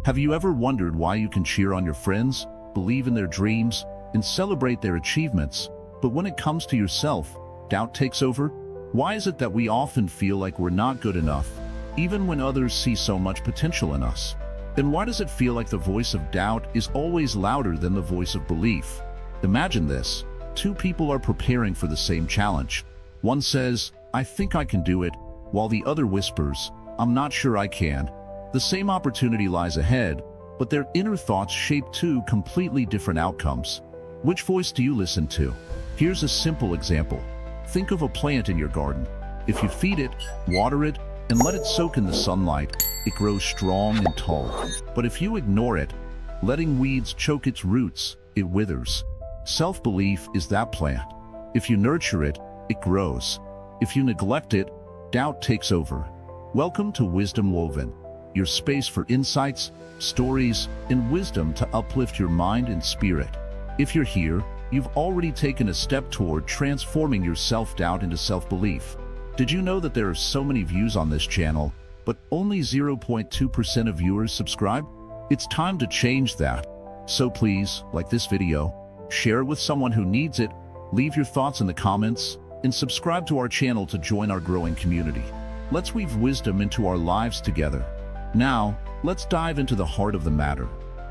Have you ever wondered why you can cheer on your friends, believe in their dreams, and celebrate their achievements, but when it comes to yourself, doubt takes over? Why is it that we often feel like we're not good enough, even when others see so much potential in us? And why does it feel like the voice of doubt is always louder than the voice of belief? Imagine this. Two people are preparing for the same challenge. One says, "I think I can do it," while the other whispers, "I'm not sure I can." The same opportunity lies ahead, but their inner thoughts shape two completely different outcomes. Which voice do you listen to? Here's a simple example. Think of a plant in your garden. If you feed it, water it, and let it soak in the sunlight, it grows strong and tall. But if you ignore it, letting weeds choke its roots, it withers. Self-belief is that plant. If you nurture it, it grows. If you neglect it, doubt takes over. Welcome to Wisdom Woven, your space for insights, stories, and wisdom to uplift your mind and spirit. If you're here, you've already taken a step toward transforming your self-doubt into self-belief. Did you know that there are so many views on this channel, but only 0.2% of viewers subscribe? It's time to change that. So please, like this video, share it with someone who needs it, leave your thoughts in the comments, and subscribe to our channel to join our growing community. Let's weave wisdom into our lives together. Now, let's dive into the heart of the matter.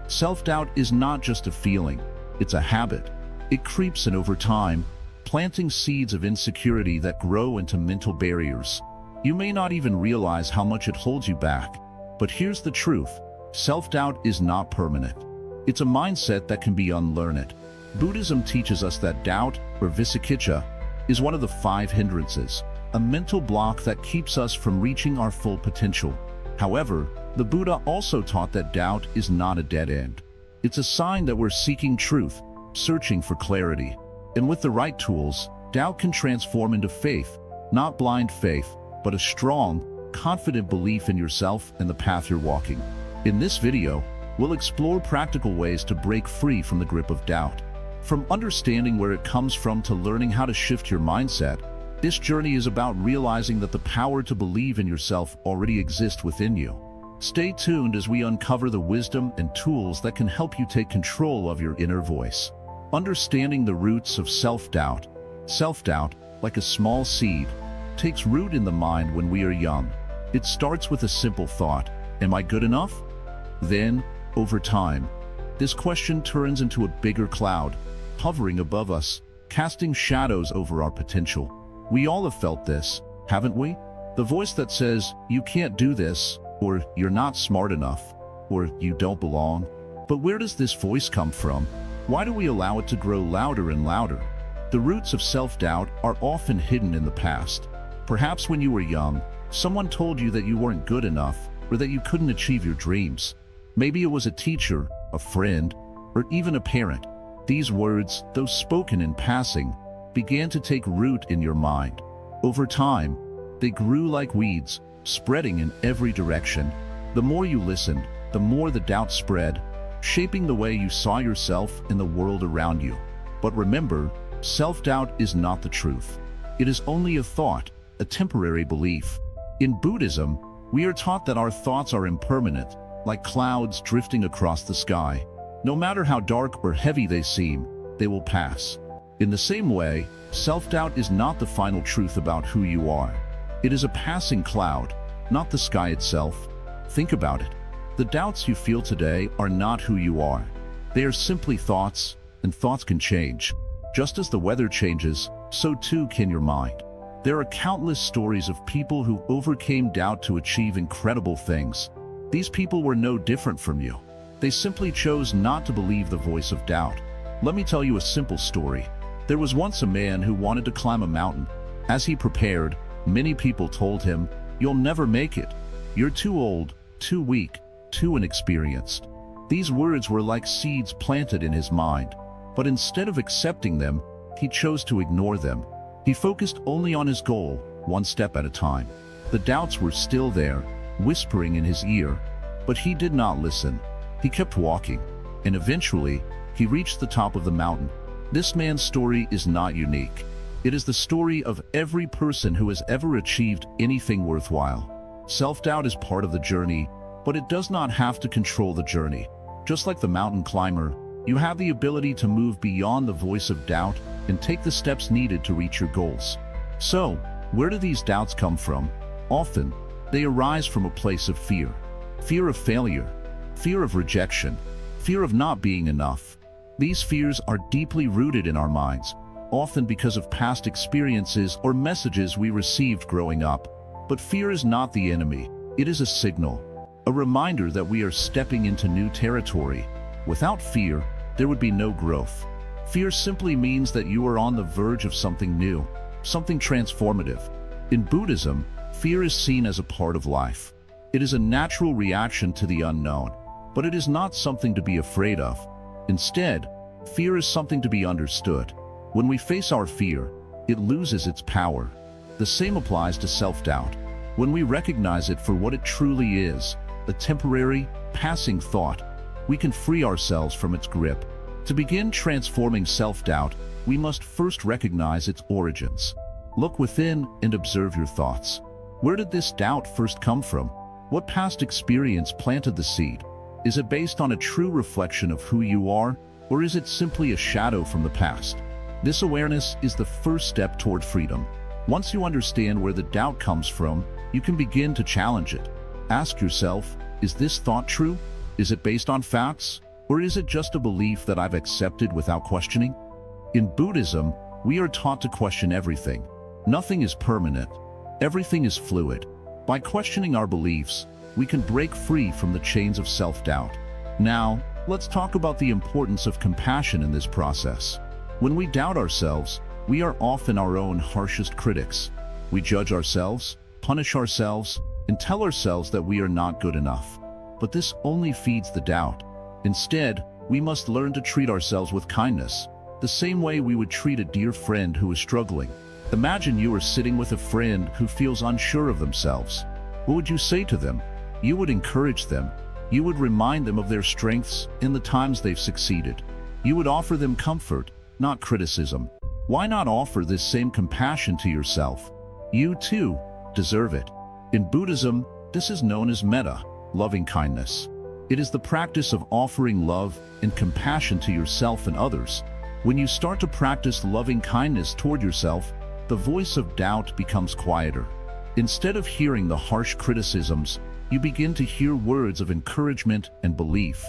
Self-doubt is not just a feeling, it's a habit. It creeps in over time, planting seeds of insecurity that grow into mental barriers. You may not even realize how much it holds you back. But here's the truth. Self-doubt is not permanent. It's a mindset that can be unlearned. Buddhism teaches us that doubt, or vicikiccha, is one of the 5 hindrances, a mental block that keeps us from reaching our full potential. However, the Buddha also taught that doubt is not a dead end. It's a sign that we're seeking truth, searching for clarity. And with the right tools, doubt can transform into faith, not blind faith, but a strong, confident belief in yourself and the path you're walking. In this video, we'll explore practical ways to break free from the grip of doubt. From understanding where it comes from to learning how to shift your mindset, this journey is about realizing that the power to believe in yourself already exists within you. Stay tuned as we uncover the wisdom and tools that can help you take control of your inner voice. Understanding the roots of self-doubt. Self-doubt, like a small seed, takes root in the mind when we are young. It starts with a simple thought, "Am I good enough?" Then, over time, this question turns into a bigger cloud, hovering above us, casting shadows over our potential. We all have felt this, haven't we? The voice that says, "You can't do this," or "You're not smart enough," or "You don't belong." But where does this voice come from? Why do we allow it to grow louder and louder? The roots of self-doubt are often hidden in the past. Perhaps when you were young, someone told you that you weren't good enough, or that you couldn't achieve your dreams. Maybe it was a teacher, a friend, or even a parent. These words, though spoken in passing, began to take root in your mind. Over time, they grew like weeds, spreading in every direction. The more you listened, the more the doubt spread, shaping the way you saw yourself and the world around you. But remember, self-doubt is not the truth. It is only a thought, a temporary belief. In Buddhism, we are taught that our thoughts are impermanent, like clouds drifting across the sky. No matter how dark or heavy they seem, they will pass. In the same way, self-doubt is not the final truth about who you are. It is a passing cloud, not the sky itself. Think about it. The doubts you feel today are not who you are. They are simply thoughts, and thoughts can change. Just as the weather changes, so too can your mind. There are countless stories of people who overcame doubt to achieve incredible things. These people were no different from you. They simply chose not to believe the voice of doubt. Let me tell you a simple story. There was once a man who wanted to climb a mountain. As he prepared, many people told him, "You'll never make it. You're too old, too weak, too inexperienced." These words were like seeds planted in his mind. But instead of accepting them, he chose to ignore them. He focused only on his goal, one step at a time. The doubts were still there, whispering in his ear, but he did not listen. He kept walking, and eventually, he reached the top of the mountain. This man's story is not unique. It is the story of every person who has ever achieved anything worthwhile. Self-doubt is part of the journey, but it does not have to control the journey. Just like the mountain climber, you have the ability to move beyond the voice of doubt and take the steps needed to reach your goals. So, where do these doubts come from? Often, they arise from a place of fear. Fear of failure, fear of rejection, fear of not being enough. These fears are deeply rooted in our minds, often because of past experiences or messages we received growing up. But fear is not the enemy. It is a signal, a reminder that we are stepping into new territory. Without fear, there would be no growth. Fear simply means that you are on the verge of something new, something transformative. In Buddhism, fear is seen as a part of life. It is a natural reaction to the unknown, but it is not something to be afraid of. Instead, fear is something to be understood. When we face our fear, it loses its power. The same applies to self-doubt. When we recognize it for what it truly is, a temporary, passing thought, we can free ourselves from its grip. To begin transforming self-doubt, we must first recognize its origins. Look within and observe your thoughts. Where did this doubt first come from? What past experience planted the seed? Is it based on a true reflection of who you are, or is it simply a shadow from the past? This awareness is the first step toward freedom. Once you understand where the doubt comes from, you can begin to challenge it. Ask yourself, is this thought true? Is it based on facts? Or is it just a belief that I've accepted without questioning? In Buddhism, we are taught to question everything. Nothing is permanent. Everything is fluid. By questioning our beliefs, we can break free from the chains of self-doubt. Now, let's talk about the importance of compassion in this process. When we doubt ourselves, we are often our own harshest critics. We judge ourselves, punish ourselves, and tell ourselves that we are not good enough. But this only feeds the doubt. Instead, we must learn to treat ourselves with kindness, the same way we would treat a dear friend who is struggling. Imagine you are sitting with a friend who feels unsure of themselves. What would you say to them? You would encourage them. You would remind them of their strengths and the times they've succeeded. You would offer them comfort, not criticism. Why not offer this same compassion to yourself? You too deserve it. In Buddhism, this is known as metta, loving kindness. It is the practice of offering love and compassion to yourself and others. When you start to practice loving kindness toward yourself, the voice of doubt becomes quieter. Instead of hearing the harsh criticisms, you begin to hear words of encouragement and belief.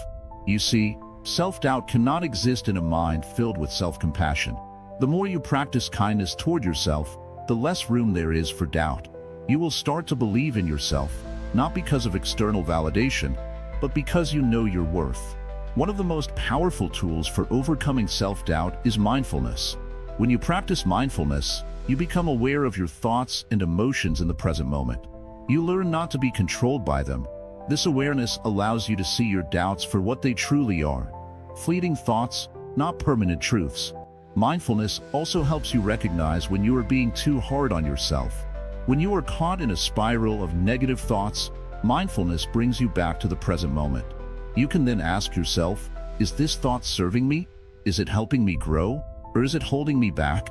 You see, self-doubt cannot exist in a mind filled with self-compassion. The more you practice kindness toward yourself, the less room there is for doubt. You will start to believe in yourself, not because of external validation, but because you know your worth. One of the most powerful tools for overcoming self-doubt is mindfulness. When you practice mindfulness, you become aware of your thoughts and emotions in the present moment. You learn not to be controlled by them. This awareness allows you to see your doubts for what they truly are: fleeting thoughts, not permanent truths. Mindfulness also helps you recognize when you are being too hard on yourself. When you are caught in a spiral of negative thoughts, mindfulness brings you back to the present moment. You can then ask yourself, is this thought serving me? Is it helping me grow? Or is it holding me back?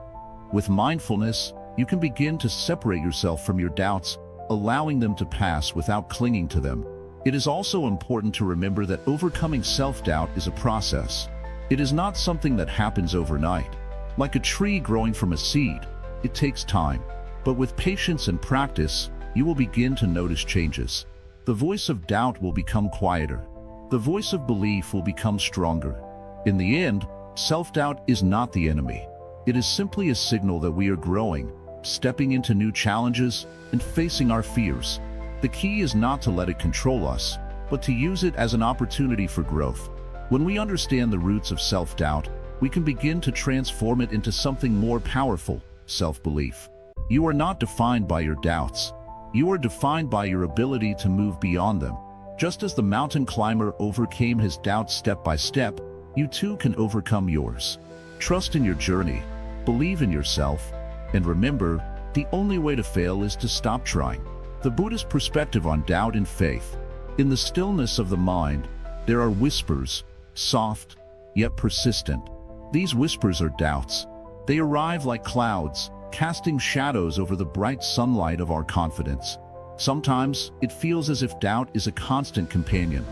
With mindfulness, you can begin to separate yourself from your doubts, allowing them to pass without clinging to them. It is also important to remember that overcoming self-doubt is a process. It is not something that happens overnight. Like a tree growing from a seed, it takes time. But with patience and practice, you will begin to notice changes. The voice of doubt will become quieter. The voice of belief will become stronger. In the end, self-doubt is not the enemy. It is simply a signal that we are growing, stepping into new challenges, and facing our fears. The key is not to let it control us, but to use it as an opportunity for growth. When we understand the roots of self-doubt, we can begin to transform it into something more powerful: self-belief. You are not defined by your doubts. You are defined by your ability to move beyond them. Just as the mountain climber overcame his doubts step by step, you too can overcome yours. Trust in your journey, believe in yourself, and remember, the only way to fail is to stop trying. The Buddhist perspective on doubt and faith. In the stillness of the mind, there are whispers, soft, yet persistent. These whispers are doubts. They arrive like clouds, casting shadows over the bright sunlight of our confidence. Sometimes, it feels as if doubt is a constant companion,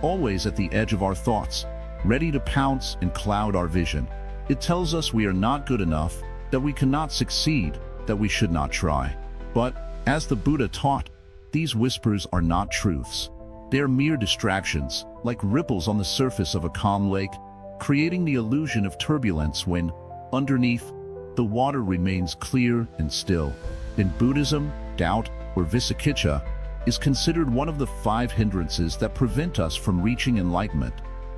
always at the edge of our thoughts, ready to pounce and cloud our vision. It tells us we are not good enough, that we cannot succeed, that we should not try. But, as the Buddha taught, these whispers are not truths. They are mere distractions, like ripples on the surface of a calm lake, creating the illusion of turbulence when, underneath, the water remains clear and still. In Buddhism, doubt, or vicikiccha, is considered one of the 5 hindrances that prevent us from reaching enlightenment.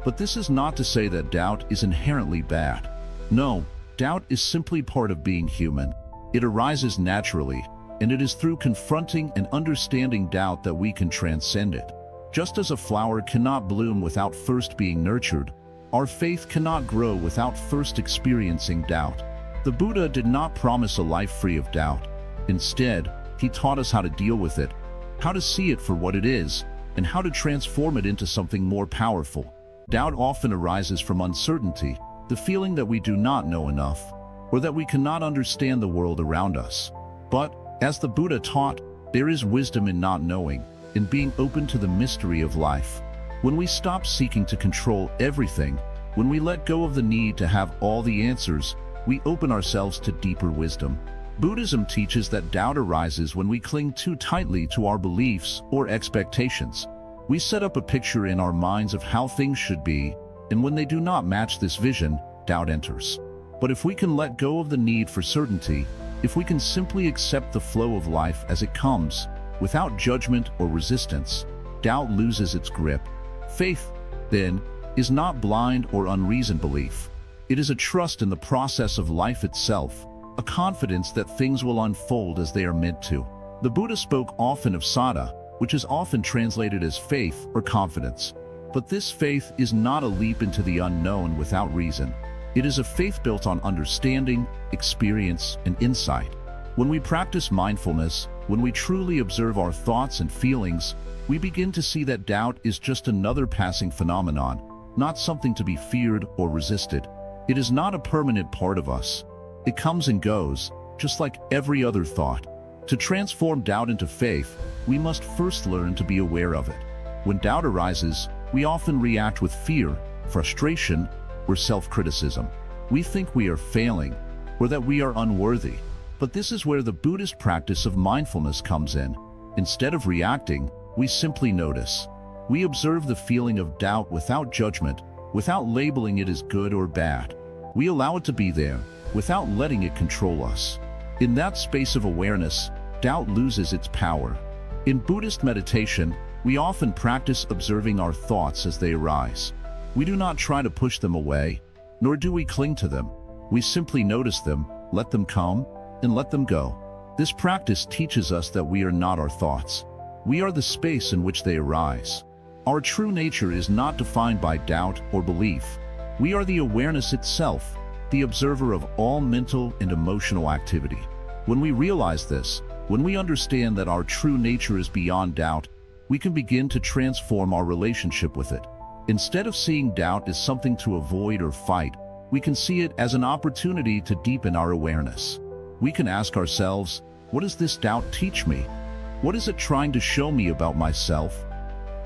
But this is not to say that doubt is inherently bad. No, doubt is simply part of being human. It arises naturally, and it is through confronting and understanding doubt that we can transcend it. Just as a flower cannot bloom without first being nurtured, our faith cannot grow without first experiencing doubt. The Buddha did not promise a life free of doubt. Instead, he taught us how to deal with it, how to see it for what it is, and how to transform it into something more powerful. Doubt often arises from uncertainty, the feeling that we do not know enough, or that we cannot understand the world around us. But, as the Buddha taught, there is wisdom in not knowing, in being open to the mystery of life. When we stop seeking to control everything, when we let go of the need to have all the answers, we open ourselves to deeper wisdom. Buddhism teaches that doubt arises when we cling too tightly to our beliefs or expectations. We set up a picture in our minds of how things should be, and when they do not match this vision, doubt enters. But if we can let go of the need for certainty, if we can simply accept the flow of life as it comes, without judgment or resistance, doubt loses its grip. Faith, then, is not blind or unreasoned belief. It is a trust in the process of life itself, a confidence that things will unfold as they are meant to. The Buddha spoke often of saddha, which is often translated as faith or confidence. But this faith is not a leap into the unknown without reason. It is a faith built on understanding, experience, and insight. When we practice mindfulness, when we truly observe our thoughts and feelings, we begin to see that doubt is just another passing phenomenon, not something to be feared or resisted. It is not a permanent part of us. It comes and goes, just like every other thought. To transform doubt into faith, we must first learn to be aware of it. When doubt arises, we often react with fear, frustration, or self-criticism. We think we are failing, or that we are unworthy. But this is where the Buddhist practice of mindfulness comes in. Instead of reacting, we simply notice. We observe the feeling of doubt without judgment, without labeling it as good or bad. We allow it to be there, without letting it control us. In that space of awareness, doubt loses its power. In Buddhist meditation, we often practice observing our thoughts as they arise. We do not try to push them away, nor do we cling to them. We simply notice them, let them come, and let them go. This practice teaches us that we are not our thoughts. We are the space in which they arise. Our true nature is not defined by doubt or belief. We are the awareness itself, the observer of all mental and emotional activity. When we realize this, when we understand that our true nature is beyond doubt, we can begin to transform our relationship with it. Instead of seeing doubt as something to avoid or fight, we can see it as an opportunity to deepen our awareness. We can ask ourselves, what does this doubt teach me? What is it trying to show me about myself?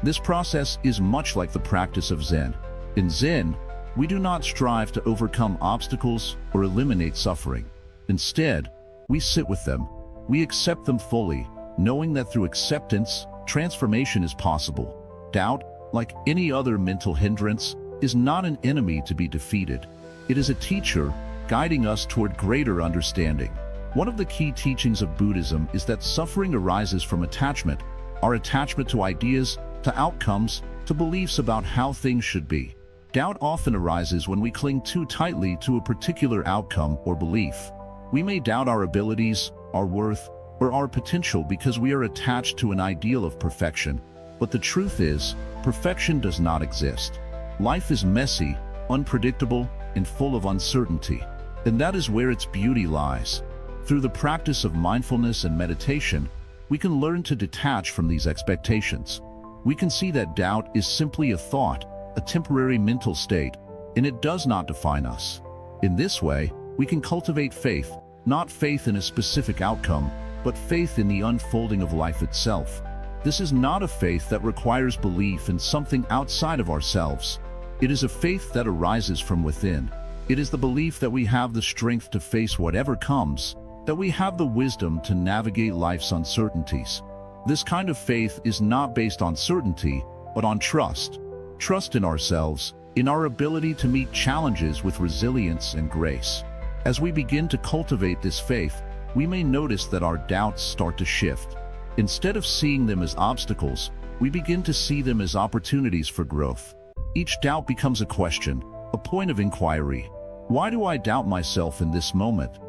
This process is much like the practice of Zen. In Zen, we do not strive to overcome obstacles or eliminate suffering. Instead, we sit with them. We accept them fully, knowing that through acceptance, transformation is possible. Doubt, like any other mental hindrance, is not an enemy to be defeated. It is a teacher guiding us toward greater understanding. One of the key teachings of Buddhism is that suffering arises from attachment, our attachment to ideas, to outcomes, to beliefs about how things should be. Doubt often arises when we cling too tightly to a particular outcome or belief. We may doubt our abilities, our worth, or our potential because we are attached to an ideal of perfection. But the truth is, perfection does not exist. Life is messy, unpredictable, and full of uncertainty. And that is where its beauty lies. Through the practice of mindfulness and meditation, we can learn to detach from these expectations. We can see that doubt is simply a thought, a temporary mental state, and it does not define us. In this way, we can cultivate faith, not faith in a specific outcome, but faith in the unfolding of life itself. This is not a faith that requires belief in something outside of ourselves. It is a faith that arises from within. It is the belief that we have the strength to face whatever comes, that we have the wisdom to navigate life's uncertainties. This kind of faith is not based on certainty, but on trust. Trust in ourselves, in our ability to meet challenges with resilience and grace. As we begin to cultivate this faith, we may notice that our doubts start to shift. Instead of seeing them as obstacles, we begin to see them as opportunities for growth. Each doubt becomes a question, a point of inquiry. Why do I doubt myself in this moment?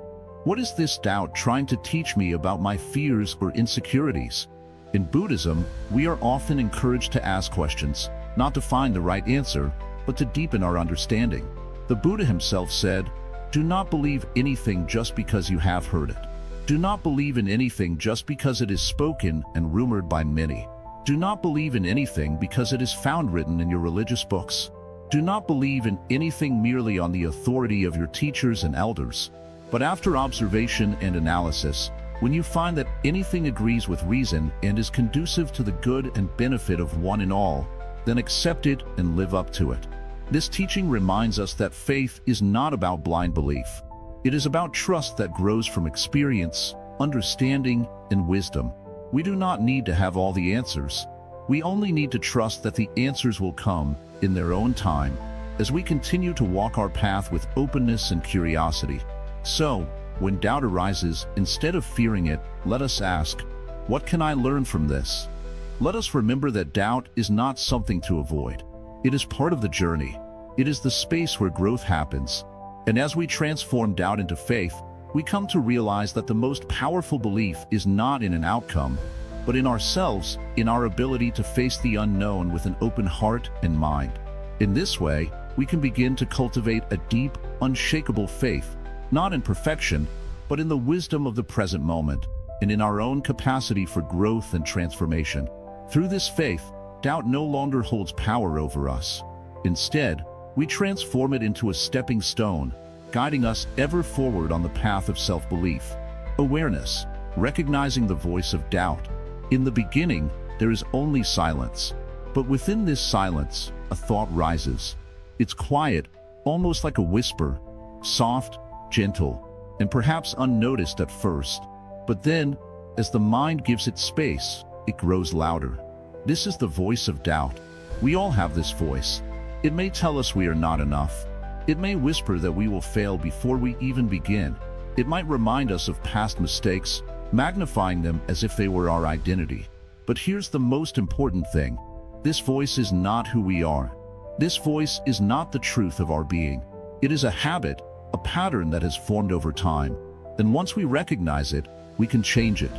What is this doubt trying to teach me about my fears or insecurities? In Buddhism, we are often encouraged to ask questions, not to find the right answer, but to deepen our understanding. The Buddha himself said, "Do not believe anything just because you have heard it. Do not believe in anything just because it is spoken and rumored by many. Do not believe in anything because it is found written in your religious books. Do not believe in anything merely on the authority of your teachers and elders. But after observation and analysis, when you find that anything agrees with reason and is conducive to the good and benefit of one and all, then accept it and live up to it." This teaching reminds us that faith is not about blind belief. It is about trust that grows from experience, understanding, and wisdom. We do not need to have all the answers. We only need to trust that the answers will come in their own time as we continue to walk our path with openness and curiosity. So, when doubt arises, instead of fearing it, let us ask, what can I learn from this? Let us remember that doubt is not something to avoid. It is part of the journey. It is the space where growth happens. And as we transform doubt into faith, we come to realize that the most powerful belief is not in an outcome, but in ourselves, in our ability to face the unknown with an open heart and mind. In this way, we can begin to cultivate a deep, unshakable faith, not in perfection, but in the wisdom of the present moment, and in our own capacity for growth and transformation. Through this faith, doubt no longer holds power over us. Instead, we transform it into a stepping stone, guiding us ever forward on the path of self-belief. Awareness, recognizing the voice of doubt. In the beginning, there is only silence. But within this silence, a thought rises. It's quiet, almost like a whisper, soft, gentle, and perhaps unnoticed at first. But then, as the mind gives it space, it grows louder. This is the voice of doubt. We all have this voice. It may tell us we are not enough. It may whisper that we will fail before we even begin. It might remind us of past mistakes, magnifying them as if they were our identity. But here's the most important thing. This voice is not who we are. This voice is not the truth of our being. It is a habit, a pattern that has formed over time. And once we recognize it, we can change it.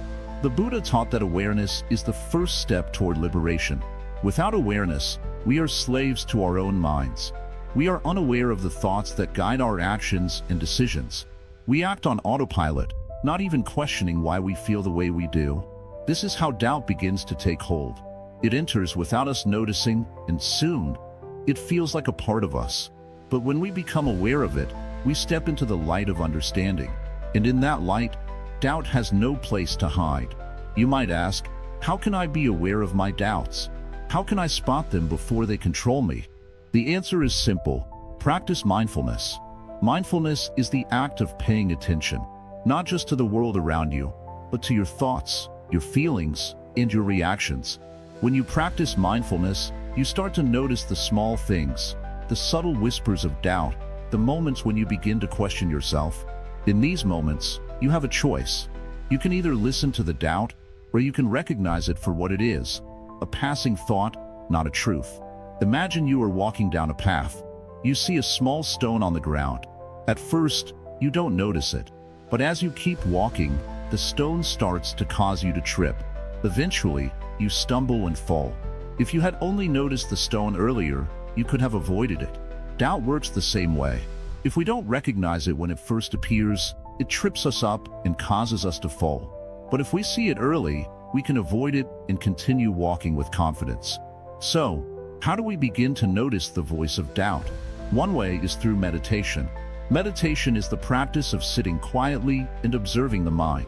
The Buddha taught that awareness is the first step toward liberation. Without awareness, we are slaves to our own minds. We are unaware of the thoughts that guide our actions and decisions. We act on autopilot, not even questioning why we feel the way we do. This is how doubt begins to take hold. It enters without us noticing, and soon, it feels like a part of us. But when we become aware of it, we step into the light of understanding. And in that light, doubt has no place to hide. You might ask, how can I be aware of my doubts? How can I spot them before they control me? The answer is simple. Practice mindfulness. Mindfulness is the act of paying attention, not just to the world around you, but to your thoughts, your feelings, and your reactions. When you practice mindfulness, you start to notice the small things, the subtle whispers of doubt, the moments when you begin to question yourself. In these moments, you have a choice. You can either listen to the doubt, or you can recognize it for what it is, a passing thought, not a truth. Imagine you are walking down a path. You see a small stone on the ground. At first, you don't notice it. But as you keep walking, the stone starts to cause you to trip. Eventually, you stumble and fall. If you had only noticed the stone earlier, you could have avoided it. Doubt works the same way. If we don't recognize it when it first appears, it trips us up and causes us to fall. But if we see it early, we can avoid it and continue walking with confidence. So, how do we begin to notice the voice of doubt? One way is through meditation. Meditation is the practice of sitting quietly and observing the mind.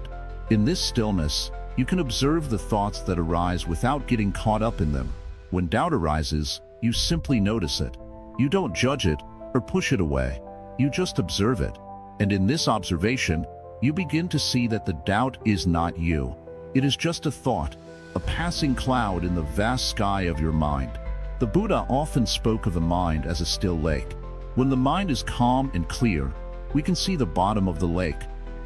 In this stillness, you can observe the thoughts that arise without getting caught up in them. When doubt arises, you simply notice it. You don't judge it or push it away. You just observe it. And in this observation, you begin to see that the doubt is not you. It is just a thought, a passing cloud in the vast sky of your mind. The Buddha often spoke of the mind as a still lake. When the mind is calm and clear, we can see the bottom of the lake,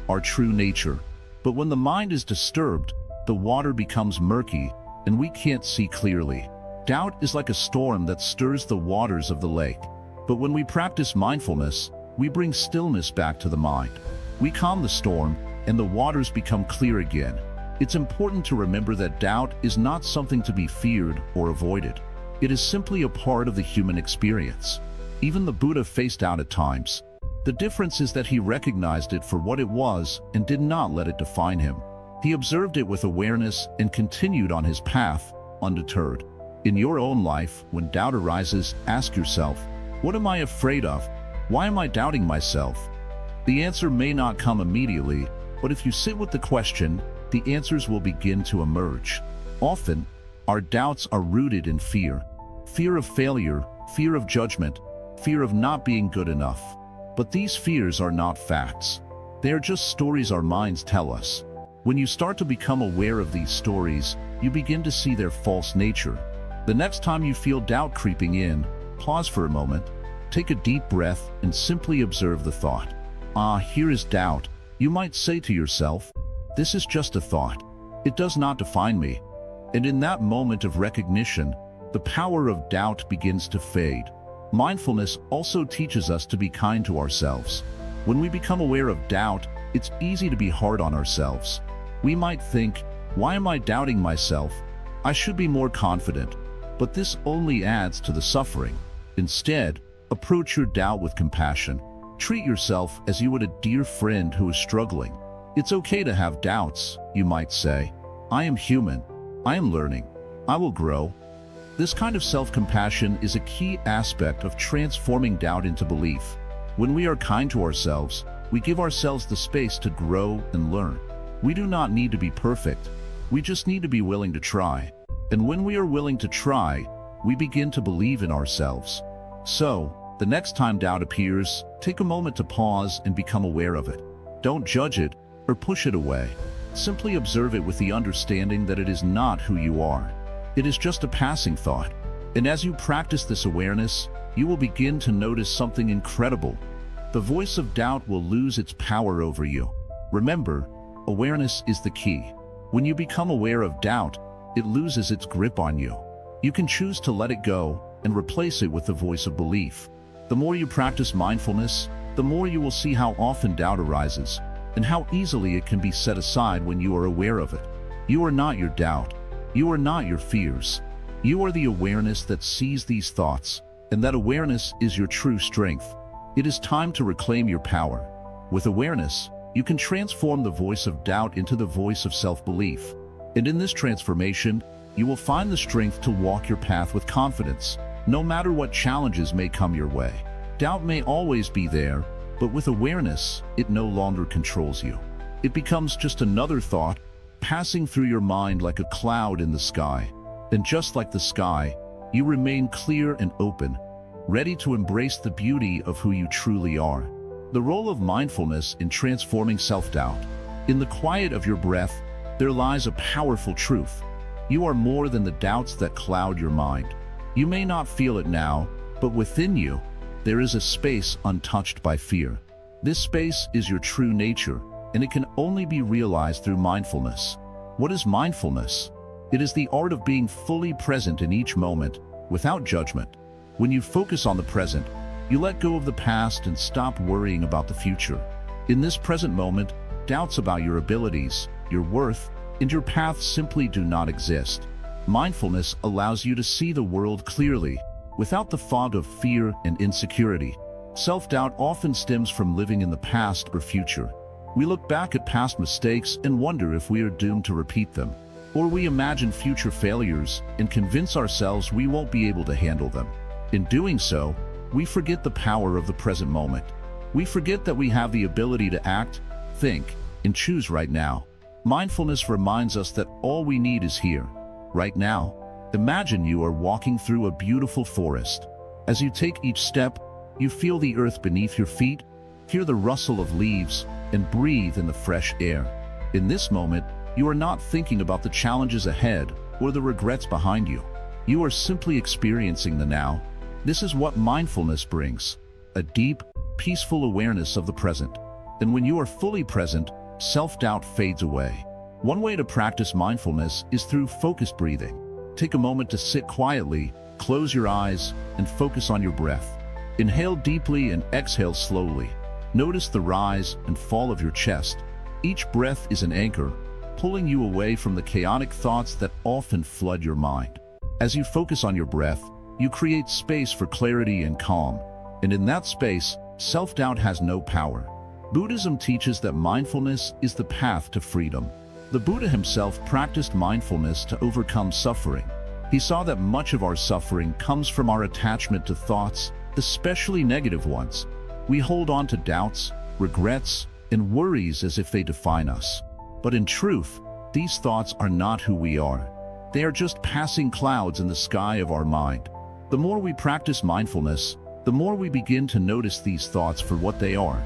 our true nature. But when the mind is disturbed, the water becomes murky and we can't see clearly. Doubt is like a storm that stirs the waters of the lake. But when we practice mindfulness, we bring stillness back to the mind. We calm the storm and the waters become clear again. It's important to remember that doubt is not something to be feared or avoided. It is simply a part of the human experience. Even the Buddha faced doubt at times. The difference is that he recognized it for what it was and did not let it define him. He observed it with awareness and continued on his path, undeterred. In your own life, when doubt arises, ask yourself, what am I afraid of? Why am I doubting myself? The answer may not come immediately, but if you sit with the question, the answers will begin to emerge. Often, our doubts are rooted in fear. Fear of failure, fear of judgment, fear of not being good enough. But these fears are not facts. They are just stories our minds tell us. When you start to become aware of these stories, you begin to see their false nature. The next time you feel doubt creeping in, pause for a moment, take a deep breath, and simply observe the thought. Here is doubt. You might say to yourself, this is just a thought. It does not define me. And in that moment of recognition, the power of doubt begins to fade. Mindfulness also teaches us to be kind to ourselves. When we become aware of doubt, it's easy to be hard on ourselves. We might think, why am I doubting myself? I should be more confident. But this only adds to the suffering. Instead, approach your doubt with compassion. Treat yourself as you would a dear friend who is struggling. It's okay to have doubts, you might say. I am human. I am learning. I will grow. This kind of self-compassion is a key aspect of transforming doubt into belief. When we are kind to ourselves, we give ourselves the space to grow and learn. We do not need to be perfect. We just need to be willing to try. And when we are willing to try, we begin to believe in ourselves. So, the next time doubt appears, take a moment to pause and become aware of it. Don't judge it or push it away. Simply observe it with the understanding that it is not who you are. It is just a passing thought. And as you practice this awareness, you will begin to notice something incredible. The voice of doubt will lose its power over you. Remember, awareness is the key. When you become aware of doubt, it loses its grip on you. You can choose to let it go and replace it with the voice of belief. The more you practice mindfulness, the more you will see how often doubt arises and how easily it can be set aside when you are aware of it. You are not your doubt. You are not your fears. You are the awareness that sees these thoughts, and that awareness is your true strength. It is time to reclaim your power. With awareness, you can transform the voice of doubt into the voice of self-belief. And in this transformation, you will find the strength to walk your path with confidence, no matter what challenges may come your way. Doubt may always be there, but with awareness, it no longer controls you. It becomes just another thought, passing through your mind like a cloud in the sky. And just like the sky, you remain clear and open, ready to embrace the beauty of who you truly are. The role of mindfulness in transforming self-doubt. In the quiet of your breath, there lies a powerful truth. You are more than the doubts that cloud your mind. You may not feel it now, but within you, there is a space untouched by fear. This space is your true nature, and it can only be realized through mindfulness. What is mindfulness? It is the art of being fully present in each moment, without judgment. When you focus on the present, you let go of the past and stop worrying about the future. In this present moment, doubts about your abilities, your worth, and your path simply do not exist. Mindfulness allows you to see the world clearly, without the fog of fear and insecurity. Self-doubt often stems from living in the past or future. We look back at past mistakes and wonder if we are doomed to repeat them. Or we imagine future failures and convince ourselves we won't be able to handle them. In doing so, we forget the power of the present moment. We forget that we have the ability to act, think, and choose right now. Mindfulness reminds us that all we need is here, right now. Imagine you are walking through a beautiful forest. As you take each step, you feel the earth beneath your feet, hear the rustle of leaves, and breathe in the fresh air. In this moment, you are not thinking about the challenges ahead or the regrets behind you. You are simply experiencing the now. This is what mindfulness brings, a deep, peaceful awareness of the present. And when you are fully present, self-doubt fades away. One way to practice mindfulness is through focused breathing. Take a moment to sit quietly, close your eyes, and focus on your breath. Inhale deeply and exhale slowly. Notice the rise and fall of your chest. Each breath is an anchor, pulling you away from the chaotic thoughts that often flood your mind. As you focus on your breath, you create space for clarity and calm. And in that space, self-doubt has no power. Buddhism teaches that mindfulness is the path to freedom. The Buddha himself practiced mindfulness to overcome suffering. He saw that much of our suffering comes from our attachment to thoughts, especially negative ones. We hold on to doubts, regrets, and worries as if they define us. But in truth, these thoughts are not who we are. They are just passing clouds in the sky of our mind. The more we practice mindfulness, the more we begin to notice these thoughts for what they are.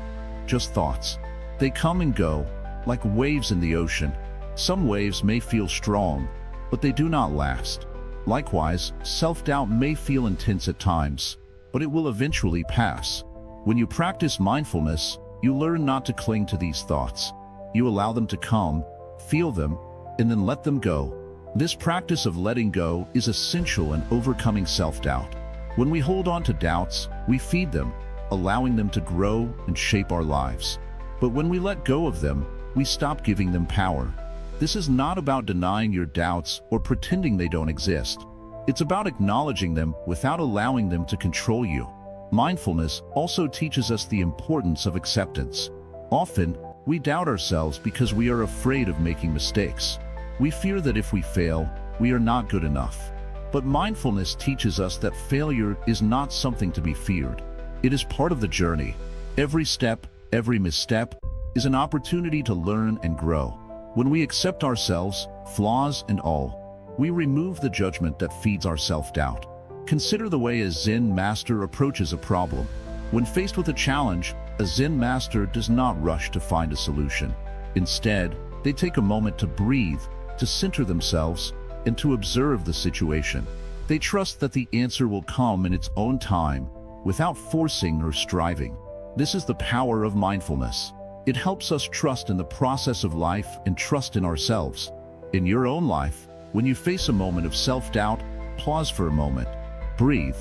Just thoughts. They come and go, like waves in the ocean. Some waves may feel strong, but they do not last. Likewise, self-doubt may feel intense at times, but it will eventually pass. When you practice mindfulness, you learn not to cling to these thoughts. You allow them to come, feel them, and then let them go. This practice of letting go is essential in overcoming self-doubt. When we hold on to doubts, we feed them, allowing them to grow and shape our lives. But when we let go of them, we stop giving them power. This is not about denying your doubts or pretending they don't exist. It's about acknowledging them without allowing them to control you. Mindfulness also teaches us the importance of acceptance. Often, we doubt ourselves because we are afraid of making mistakes. We fear that if we fail, we are not good enough. But mindfulness teaches us that failure is not something to be feared. It is part of the journey. Every step, every misstep, is an opportunity to learn and grow. When we accept ourselves, flaws and all, we remove the judgment that feeds our self-doubt. Consider the way a Zen master approaches a problem. When faced with a challenge, a Zen master does not rush to find a solution. Instead, they take a moment to breathe, to center themselves, and to observe the situation. They trust that the answer will come in its own time, without forcing or striving. This is the power of mindfulness. It helps us trust in the process of life and trust in ourselves. In your own life, when you face a moment of self-doubt, pause for a moment. Breathe.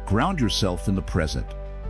Ground yourself in the present.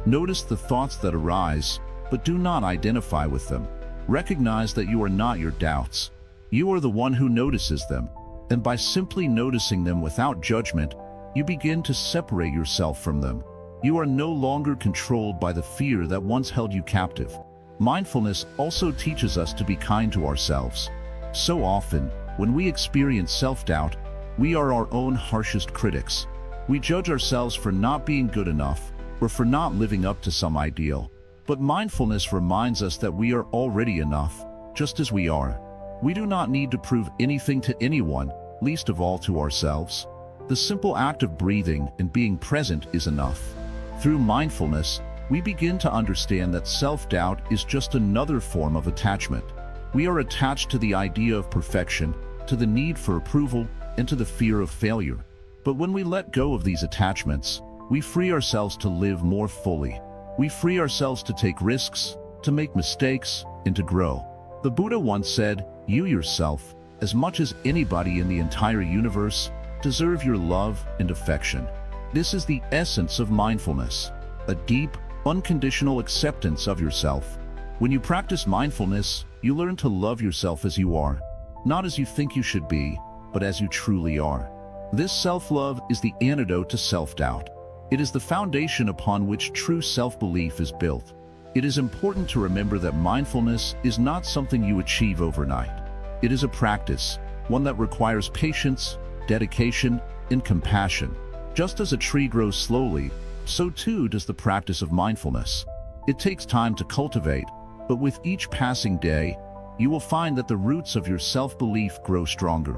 Notice the thoughts that arise, but do not identify with them. Recognize that you are not your doubts. You are the one who notices them. And by simply noticing them without judgment, you begin to separate yourself from them. You are no longer controlled by the fear that once held you captive. Mindfulness also teaches us to be kind to ourselves. So often, when we experience self-doubt, we are our own harshest critics. We judge ourselves for not being good enough or for not living up to some ideal. But mindfulness reminds us that we are already enough, just as we are. We do not need to prove anything to anyone, least of all to ourselves. The simple act of breathing and being present is enough. Through mindfulness, we begin to understand that self-doubt is just another form of attachment. We are attached to the idea of perfection, to the need for approval, and to the fear of failure. But when we let go of these attachments, we free ourselves to live more fully. We free ourselves to take risks, to make mistakes, and to grow. The Buddha once said, "You yourself, as much as anybody in the entire universe, deserve your love and affection." This is the essence of mindfulness, a deep, unconditional acceptance of yourself. When you practice mindfulness, you learn to love yourself as you are, not as you think you should be, but as you truly are. This self-love is the antidote to self-doubt. It is the foundation upon which true self-belief is built. It is important to remember that mindfulness is not something you achieve overnight. It is a practice, one that requires patience, dedication, and compassion. Just as a tree grows slowly, so too does the practice of mindfulness. It takes time to cultivate, but with each passing day, you will find that the roots of your self-belief grow stronger.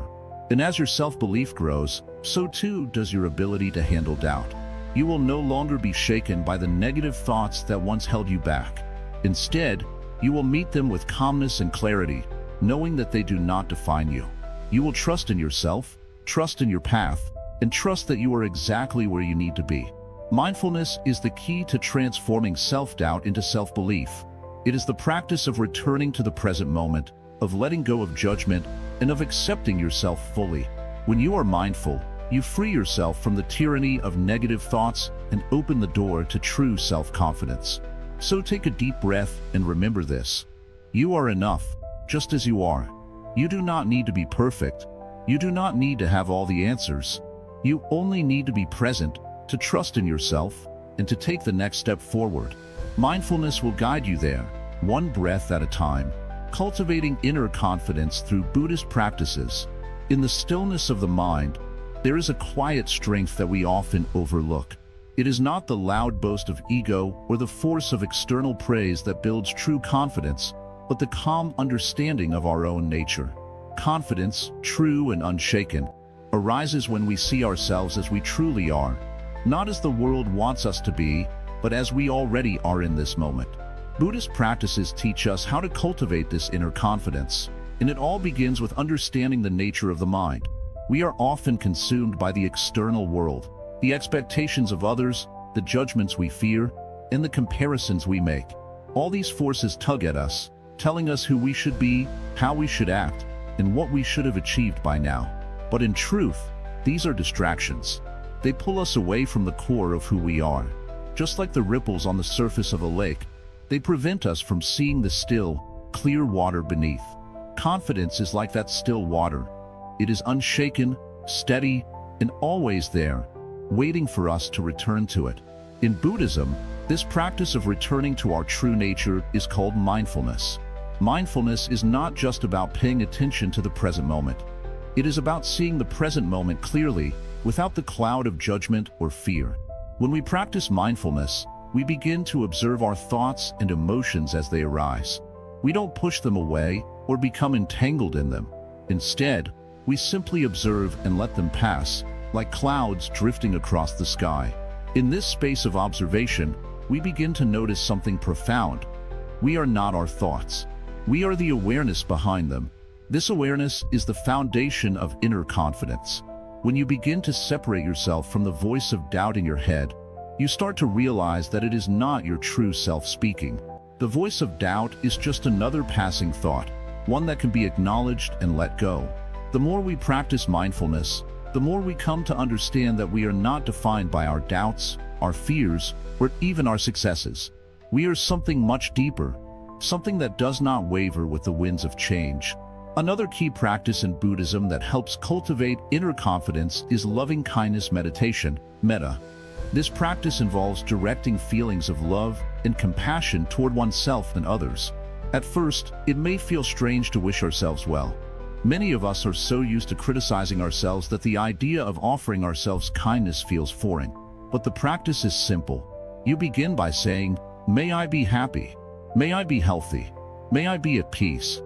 And as your self-belief grows, so too does your ability to handle doubt. You will no longer be shaken by the negative thoughts that once held you back. Instead, you will meet them with calmness and clarity, knowing that they do not define you. You will trust in yourself, trust in your path, and trust that you are exactly where you need to be. Mindfulness is the key to transforming self-doubt into self-belief. It is the practice of returning to the present moment, of letting go of judgment, and of accepting yourself fully. When you are mindful, you free yourself from the tyranny of negative thoughts and open the door to true self-confidence. So take a deep breath and remember this. You are enough, just as you are. You do not need to be perfect. You do not need to have all the answers. You only need to be present, to trust in yourself, and to take the next step forward. Mindfulness will guide you there, one breath at a time, cultivating inner confidence through Buddhist practices. In the stillness of the mind, there is a quiet strength that we often overlook. It is not the loud boast of ego or the force of external praise that builds true confidence, but the calm understanding of our own nature. Confidence, true and unshaken, arises when we see ourselves as we truly are, not as the world wants us to be, but as we already are in this moment. Buddhist practices teach us how to cultivate this inner confidence, and it all begins with understanding the nature of the mind. We are often consumed by the external world, the expectations of others, the judgments we fear, and the comparisons we make. All these forces tug at us, telling us who we should be, how we should act, and what we should have achieved by now. But in truth, these are distractions. They pull us away from the core of who we are. Just like the ripples on the surface of a lake, they prevent us from seeing the still, clear water beneath. Confidence is like that still water. It is unshaken, steady, and always there, waiting for us to return to it. In Buddhism, this practice of returning to our true nature is called mindfulness. Mindfulness is not just about paying attention to the present moment. It is about seeing the present moment clearly, without the cloud of judgment or fear. When we practice mindfulness, we begin to observe our thoughts and emotions as they arise. We don't push them away or become entangled in them. Instead, we simply observe and let them pass, like clouds drifting across the sky. In this space of observation, we begin to notice something profound. We are not our thoughts. We are the awareness behind them. This awareness is the foundation of inner confidence. When you begin to separate yourself from the voice of doubt in your head, you start to realize that it is not your true self speaking. The voice of doubt is just another passing thought, one that can be acknowledged and let go. The more we practice mindfulness, the more we come to understand that we are not defined by our doubts, our fears, or even our successes. We are something much deeper, something that does not waver with the winds of change. Another key practice in Buddhism that helps cultivate inner confidence is loving-kindness meditation, metta. This practice involves directing feelings of love and compassion toward oneself and others. At first, it may feel strange to wish ourselves well. Many of us are so used to criticizing ourselves that the idea of offering ourselves kindness feels foreign. But the practice is simple. You begin by saying, "May I be happy. May I be healthy. May I be at peace."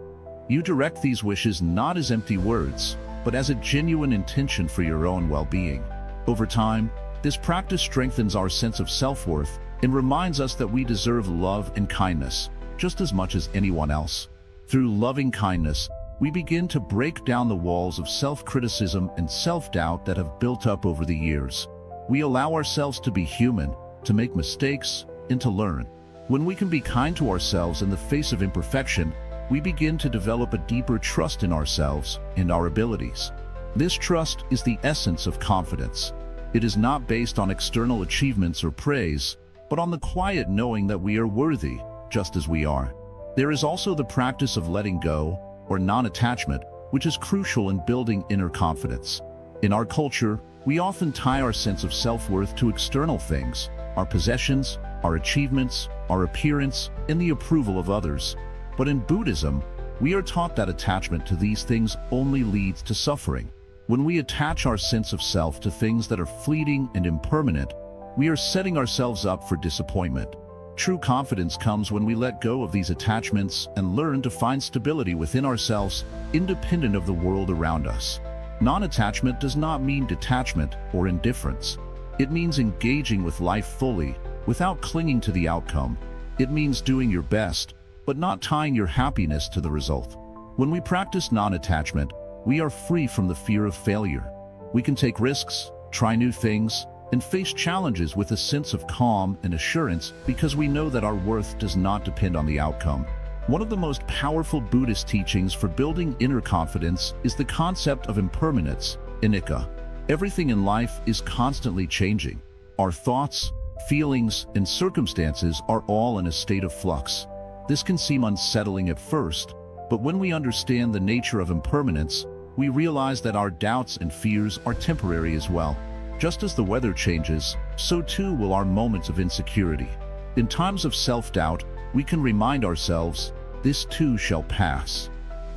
You direct these wishes not as empty words, but as a genuine intention for your own well-being. Over time, this practice strengthens our sense of self-worth and reminds us that we deserve love and kindness, just as much as anyone else. Through loving kindness, we begin to break down the walls of self-criticism and self-doubt that have built up over the years. We allow ourselves to be human, to make mistakes, and to learn. When we can be kind to ourselves in the face of imperfection, we begin to develop a deeper trust in ourselves and our abilities. This trust is the essence of confidence. It is not based on external achievements or praise, but on the quiet knowing that we are worthy, just as we are. There is also the practice of letting go, or non-attachment, which is crucial in building inner confidence. In our culture, we often tie our sense of self-worth to external things, our possessions, our achievements, our appearance, and the approval of others. But in Buddhism, we are taught that attachment to these things only leads to suffering. When we attach our sense of self to things that are fleeting and impermanent, we are setting ourselves up for disappointment. True confidence comes when we let go of these attachments and learn to find stability within ourselves, independent of the world around us. Non-attachment does not mean detachment or indifference. It means engaging with life fully, without clinging to the outcome. It means doing your best, but not tying your happiness to the result. When we practice non-attachment, we are free from the fear of failure. We can take risks, try new things, and face challenges with a sense of calm and assurance because we know that our worth does not depend on the outcome. One of the most powerful Buddhist teachings for building inner confidence is the concept of impermanence, anicca. Everything in life is constantly changing. Our thoughts, feelings, and circumstances are all in a state of flux. This can seem unsettling at first, but when we understand the nature of impermanence, we realize that our doubts and fears are temporary as well. Just as the weather changes, so too will our moments of insecurity. In times of self-doubt, we can remind ourselves, this too shall pass.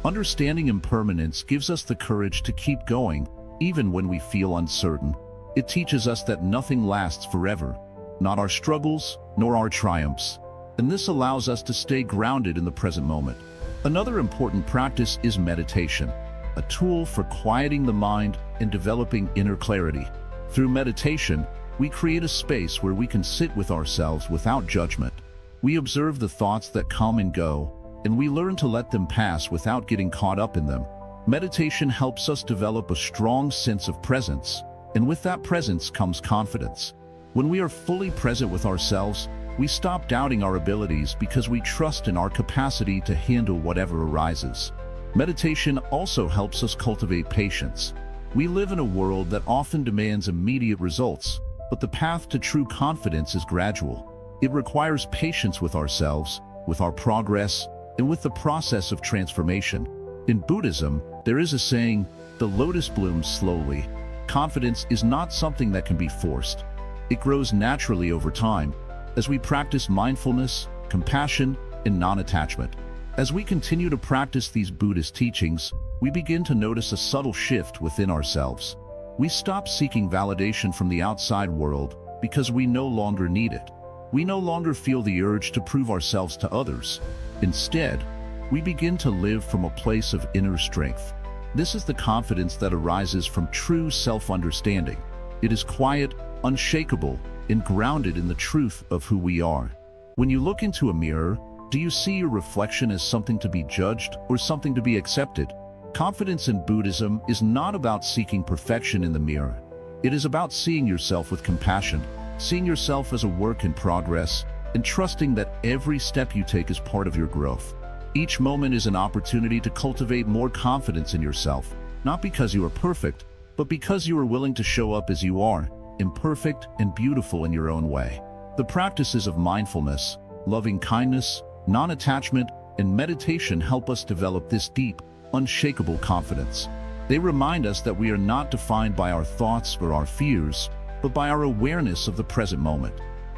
Understanding impermanence gives us the courage to keep going, even when we feel uncertain. It teaches us that nothing lasts forever, not our struggles, nor our triumphs. And this allows us to stay grounded in the present moment. Another important practice is meditation, a tool for quieting the mind and developing inner clarity. Through meditation, we create a space where we can sit with ourselves without judgment. We observe the thoughts that come and go, and we learn to let them pass without getting caught up in them. Meditation helps us develop a strong sense of presence, and with that presence comes confidence. When we are fully present with ourselves, we stop doubting our abilities because we trust in our capacity to handle whatever arises. Meditation also helps us cultivate patience. We live in a world that often demands immediate results, but the path to true confidence is gradual. It requires patience with ourselves, with our progress, and with the process of transformation. In Buddhism, there is a saying, "The lotus blooms slowly." Confidence is not something that can be forced. It grows naturally over time, as we practice mindfulness, compassion, and non-attachment. As we continue to practice these Buddhist teachings, we begin to notice a subtle shift within ourselves. We stop seeking validation from the outside world because we no longer need it. We no longer feel the urge to prove ourselves to others. Instead, we begin to live from a place of inner strength. This is the confidence that arises from true self-understanding. It is quiet, unshakable, and grounded in the truth of who we are. When you look into a mirror, do you see your reflection as something to be judged or something to be accepted? Confidence in Buddhism is not about seeking perfection in the mirror. It is about seeing yourself with compassion, seeing yourself as a work in progress, and trusting that every step you take is part of your growth. Each moment is an opportunity to cultivate more confidence in yourself, not because you are perfect, but because you are willing to show up as you are, imperfect and beautiful in your own way. The practices of mindfulness, loving kindness, non-attachment, and meditation help us develop this deep, unshakable confidence. They remind us that we are not defined by our thoughts or our fears, but by our awareness of the present moment.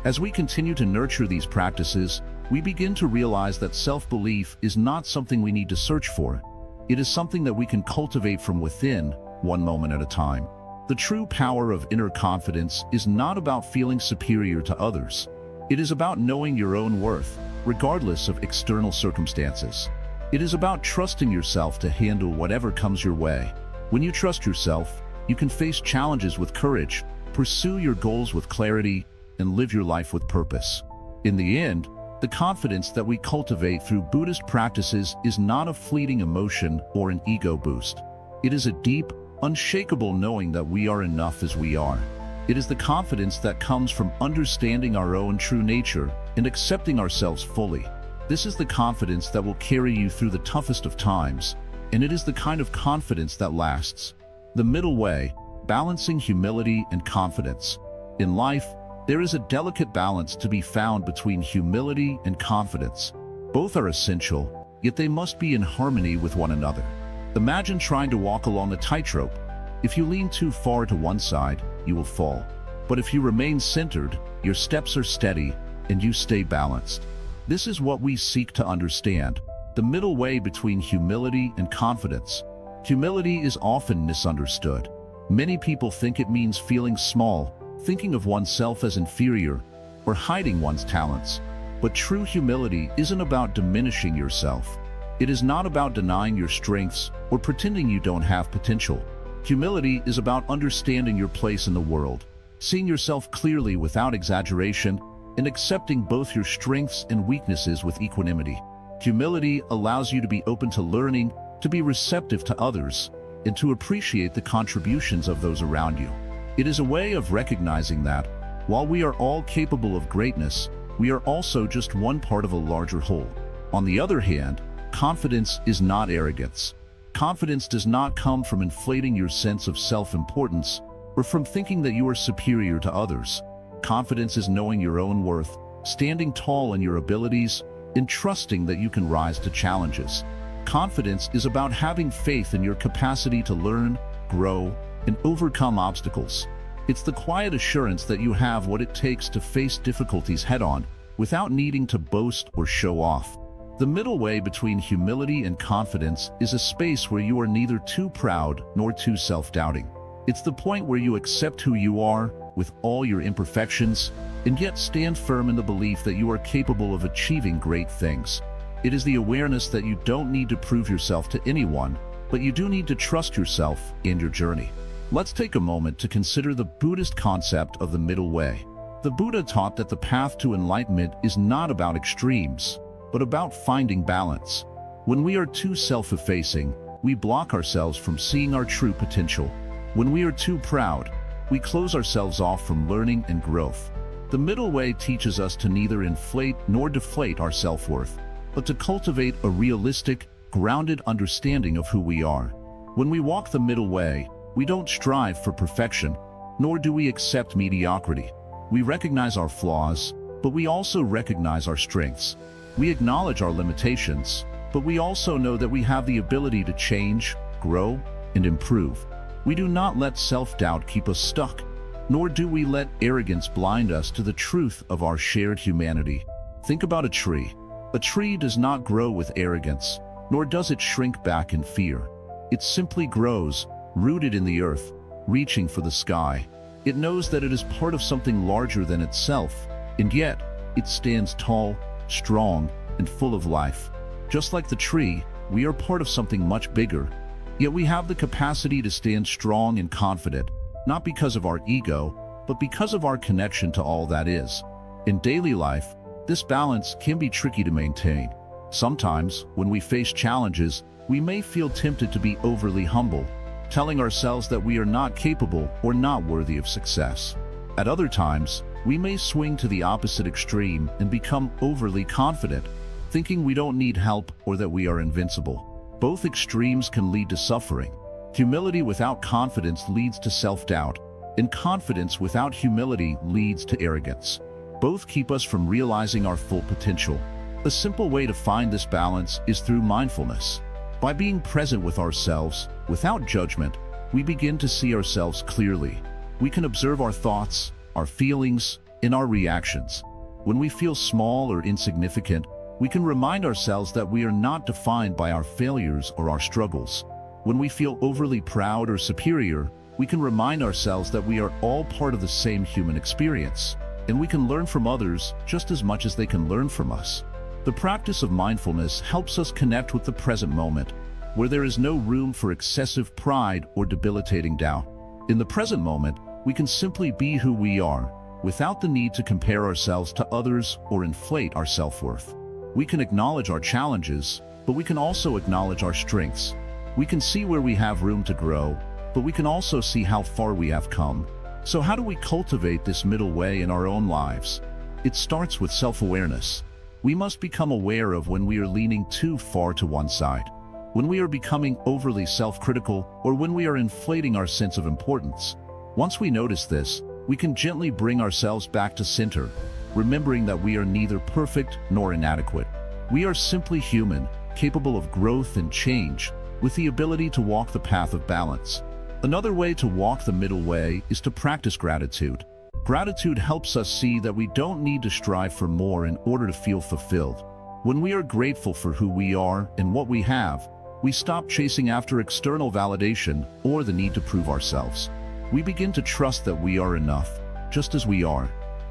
As we continue to nurture these practices, we begin to realize that self-belief is not something we need to search for. It is something that we can cultivate from within, one moment at a time. The true power of inner confidence is not about feeling superior to others. It is about knowing your own worth, regardless of external circumstances. It is about trusting yourself to handle whatever comes your way. When you trust yourself, you can face challenges with courage, pursue your goals with clarity, and live your life with purpose. In the end, the confidence that we cultivate through Buddhist practices is not a fleeting emotion or an ego boost. It is a deep, unshakable knowing that we are enough as we are. It is the confidence that comes from understanding our own true nature and accepting ourselves fully. This is the confidence that will carry you through the toughest of times, and it is the kind of confidence that lasts. The middle way, balancing humility and confidence. In life, there is a delicate balance to be found between humility and confidence. Both are essential, yet they must be in harmony with one another. Imagine trying to walk along a tightrope. If you lean too far to one side, you will fall. But if you remain centered, your steps are steady and you stay balanced. This is what we seek to understand, the middle way between humility and confidence. Humility is often misunderstood. Many people think it means feeling small, thinking of oneself as inferior, or hiding one's talents. But true humility isn't about diminishing yourself. It is not about denying your strengths or pretending you don't have potential. Humility is about understanding your place in the world, seeing yourself clearly without exaggeration, and accepting both your strengths and weaknesses with equanimity. Humility allows you to be open to learning, to be receptive to others, and to appreciate the contributions of those around you. It is a way of recognizing that, while we are all capable of greatness, we are also just one part of a larger whole. On the other hand, confidence is not arrogance. Confidence does not come from inflating your sense of self-importance or from thinking that you are superior to others. Confidence is knowing your own worth, standing tall in your abilities, and trusting that you can rise to challenges. Confidence is about having faith in your capacity to learn, grow, and overcome obstacles. It's the quiet assurance that you have what it takes to face difficulties head-on without needing to boast or show off. The middle way between humility and confidence is a space where you are neither too proud nor too self-doubting. It's the point where you accept who you are with all your imperfections and yet stand firm in the belief that you are capable of achieving great things. It is the awareness that you don't need to prove yourself to anyone, but you do need to trust yourself and your journey. Let's take a moment to consider the Buddhist concept of the middle way. The Buddha taught that the path to enlightenment is not about extremes, but about finding balance. When we are too self-effacing, we block ourselves from seeing our true potential. When we are too proud, we close ourselves off from learning and growth. The middle way teaches us to neither inflate nor deflate our self-worth, but to cultivate a realistic, grounded understanding of who we are. When we walk the middle way, we don't strive for perfection, nor do we accept mediocrity. We recognize our flaws, but we also recognize our strengths. We acknowledge our limitations, but we also know that we have the ability to change, grow, and improve. We do not let self-doubt keep us stuck, nor do we let arrogance blind us to the truth of our shared humanity. Think about a tree. A tree does not grow with arrogance, nor does it shrink back in fear. It simply grows, rooted in the earth, reaching for the sky. It knows that it is part of something larger than itself, and yet it stands tall, strong, and full of life. Just like the tree, we are part of something much bigger, yet we have the capacity to stand strong and confident, not because of our ego, but because of our connection to all that is. In daily life, this balance can be tricky to maintain. Sometimes, when we face challenges, we may feel tempted to be overly humble, telling ourselves that we are not capable or not worthy of success. At other times, we may swing to the opposite extreme and become overly confident, thinking we don't need help or that we are invincible. Both extremes can lead to suffering. Humility without confidence leads to self-doubt, and confidence without humility leads to arrogance. Both keep us from realizing our full potential. A simple way to find this balance is through mindfulness. By being present with ourselves, without judgment, we begin to see ourselves clearly. We can observe our thoughts, our feelings, and our reactions. When we feel small or insignificant, we can remind ourselves that we are not defined by our failures or our struggles. When we feel overly proud or superior, we can remind ourselves that we are all part of the same human experience, and we can learn from others just as much as they can learn from us. The practice of mindfulness helps us connect with the present moment, where there is no room for excessive pride or debilitating doubt. In the present moment, we can simply be who we are, without the need to compare ourselves to others or inflate our self-worth. We can acknowledge our challenges, but we can also acknowledge our strengths. We can see where we have room to grow, but we can also see how far we have come. So how do we cultivate this middle way in our own lives? It starts with self-awareness. We must become aware of when we are leaning too far to one side, when we are becoming overly self-critical, or when we are inflating our sense of importance. Once we notice this, we can gently bring ourselves back to center, remembering that we are neither perfect nor inadequate. We are simply human, capable of growth and change, with the ability to walk the path of balance. Another way to walk the middle way is to practice gratitude. Gratitude helps us see that we don't need to strive for more in order to feel fulfilled. When we are grateful for who we are and what we have, we stop chasing after external validation or the need to prove ourselves. We begin to trust that we are enough, just as we are.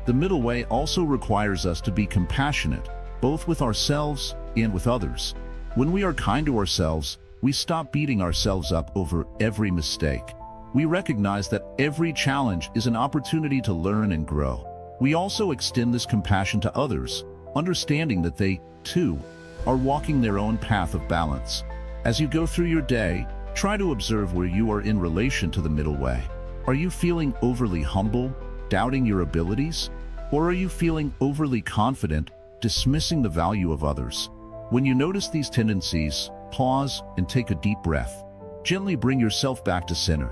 The middle way also requires us to be compassionate, both with ourselves and with others. When we are kind to ourselves, we stop beating ourselves up over every mistake. We recognize that every challenge is an opportunity to learn and grow. We also extend this compassion to others, understanding that they, too, are walking their own path of balance. As you go through your day, try to observe where you are in relation to the middle way. Are you feeling overly humble, doubting your abilities? Or are you feeling overly confident, dismissing the value of others? When you notice these tendencies, pause and take a deep breath. Gently bring yourself back to center.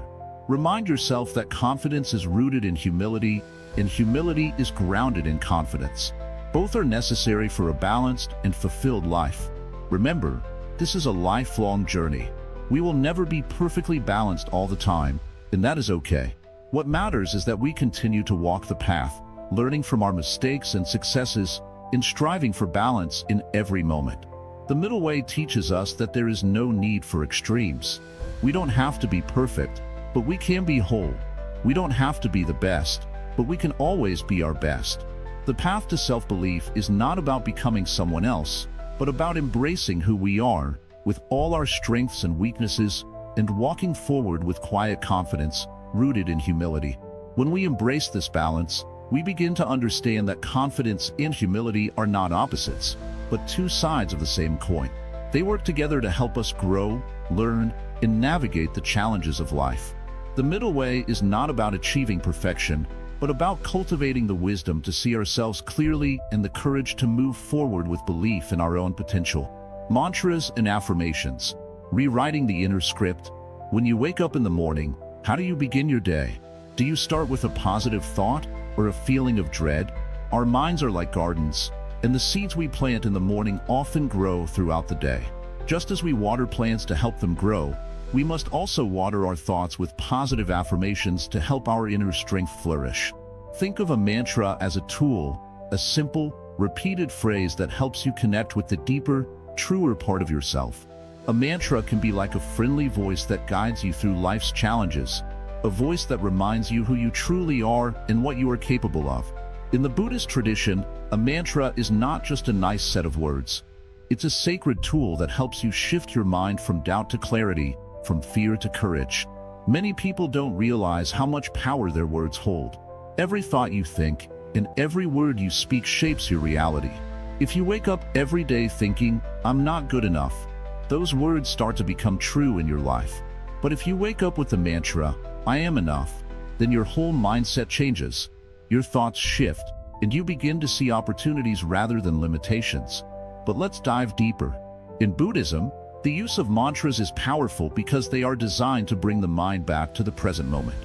Remind yourself that confidence is rooted in humility, and humility is grounded in confidence. Both are necessary for a balanced and fulfilled life. Remember, this is a lifelong journey. We will never be perfectly balanced all the time, and that is okay. What matters is that we continue to walk the path, learning from our mistakes and successes, and striving for balance in every moment. The middle way teaches us that there is no need for extremes. We don't have to be perfect, but we can be whole. We don't have to be the best, but we can always be our best. The path to self-belief is not about becoming someone else, but about embracing who we are, with all our strengths and weaknesses, and walking forward with quiet confidence, rooted in humility. When we embrace this balance, we begin to understand that confidence and humility are not opposites, but two sides of the same coin. They work together to help us grow, learn, and navigate the challenges of life. The middle way is not about achieving perfection, but about cultivating the wisdom to see ourselves clearly and the courage to move forward with belief in our own potential. Mantras and affirmations. Rewriting the inner script. When you wake up in the morning, how do you begin your day? Do you start with a positive thought or a feeling of dread? Our minds are like gardens, and the seeds we plant in the morning often grow throughout the day. Just as we water plants to help them grow, we must also water our thoughts with positive affirmations to help our inner strength flourish. Think of a mantra as a tool, a simple, repeated phrase that helps you connect with the deeper, truer part of yourself. A mantra can be like a friendly voice that guides you through life's challenges, a voice that reminds you who you truly are and what you are capable of. In the Buddhist tradition, a mantra is not just a nice set of words. It's a sacred tool that helps you shift your mind from doubt to clarity, from fear to courage. Many people don't realize how much power their words hold. Every thought you think and every word you speak shapes your reality. If you wake up every day thinking, "I'm not good enough," those words start to become true in your life. But if you wake up with the mantra, "I am enough," then your whole mindset changes. Your thoughts shift, and you begin to see opportunities rather than limitations. But let's dive deeper. In Buddhism, the use of mantras is powerful because they are designed to bring the mind back to the present moment.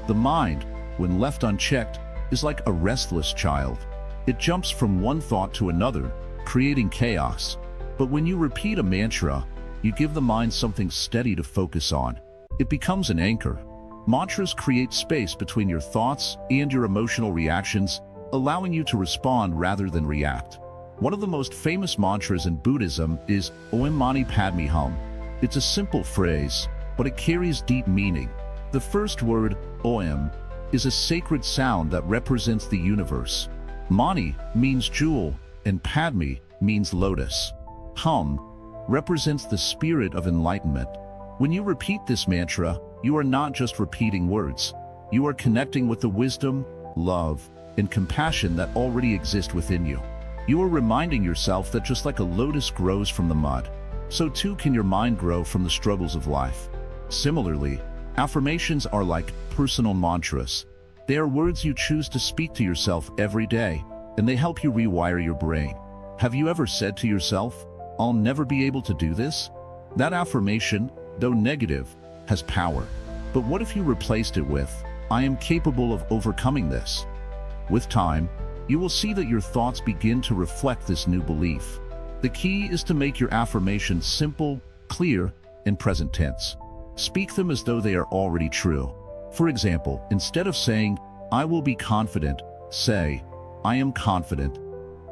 The mind, when left unchecked, is like a restless child. It jumps from one thought to another, creating chaos. But when you repeat a mantra, you give the mind something steady to focus on. It becomes an anchor. Mantras create space between your thoughts and your emotional reactions, allowing you to respond rather than react. One of the most famous mantras in Buddhism is Om Mani Padme Hum. It's a simple phrase, but it carries deep meaning. The first word, Om, is a sacred sound that represents the universe. Mani means jewel, and Padme means lotus. Hum represents the spirit of enlightenment. When you repeat this mantra, you are not just repeating words. You are connecting with the wisdom, love, and compassion that already exist within you. You are reminding yourself that just like a lotus grows from the mud, so too can your mind grow from the struggles of life. Similarly, affirmations are like personal mantras. They are words you choose to speak to yourself every day, and they help you rewire your brain. Have you ever said to yourself, "I'll never be able to do this"? That affirmation, though negative, has power. But what if you replaced it with, "I am capable of overcoming this"? With time, you will see that your thoughts begin to reflect this new belief. The key is to make your affirmations simple, clear, and present tense. Speak them as though they are already true. For example, instead of saying, "I will be confident," say, "I am confident."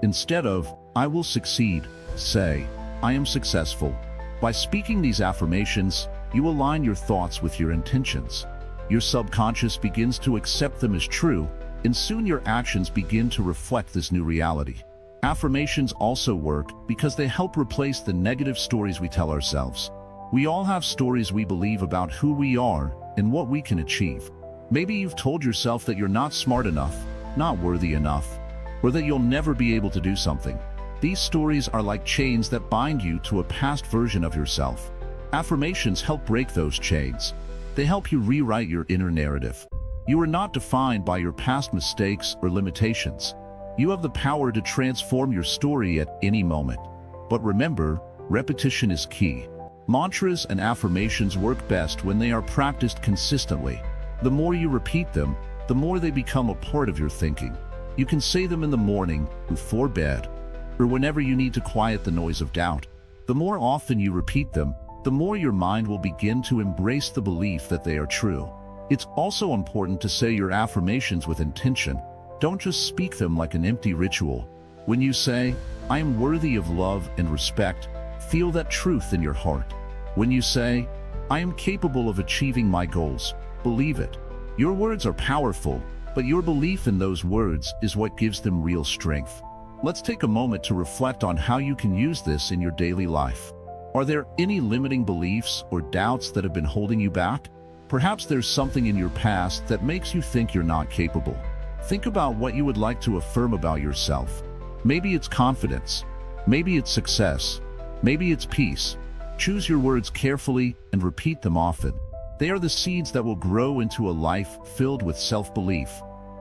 Instead of, "I will succeed," say, "I am successful." By speaking these affirmations, you align your thoughts with your intentions. Your subconscious begins to accept them as true, and soon your actions begin to reflect this new reality. Affirmations also work because they help replace the negative stories we tell ourselves. We all have stories we believe about who we are and what we can achieve. Maybe you've told yourself that you're not smart enough, not worthy enough, or that you'll never be able to do something. These stories are like chains that bind you to a past version of yourself. Affirmations help break those chains. They help you rewrite your inner narrative. You are not defined by your past mistakes or limitations. You have the power to transform your story at any moment. But remember, repetition is key. Mantras and affirmations work best when they are practiced consistently. The more you repeat them, the more they become a part of your thinking. You can say them in the morning, before bed, or whenever you need to quiet the noise of doubt. The more often you repeat them, the more your mind will begin to embrace the belief that they are true. It's also important to say your affirmations with intention. Don't just speak them like an empty ritual. When you say, "I am worthy of love and respect," feel that truth in your heart. When you say, "I am capable of achieving my goals," believe it. Your words are powerful, but your belief in those words is what gives them real strength. Let's take a moment to reflect on how you can use this in your daily life. Are there any limiting beliefs or doubts that have been holding you back? Perhaps there's something in your past that makes you think you're not capable. Think about what you would like to affirm about yourself. Maybe it's confidence. Maybe it's success. Maybe it's peace. Choose your words carefully and repeat them often. They are the seeds that will grow into a life filled with self-belief.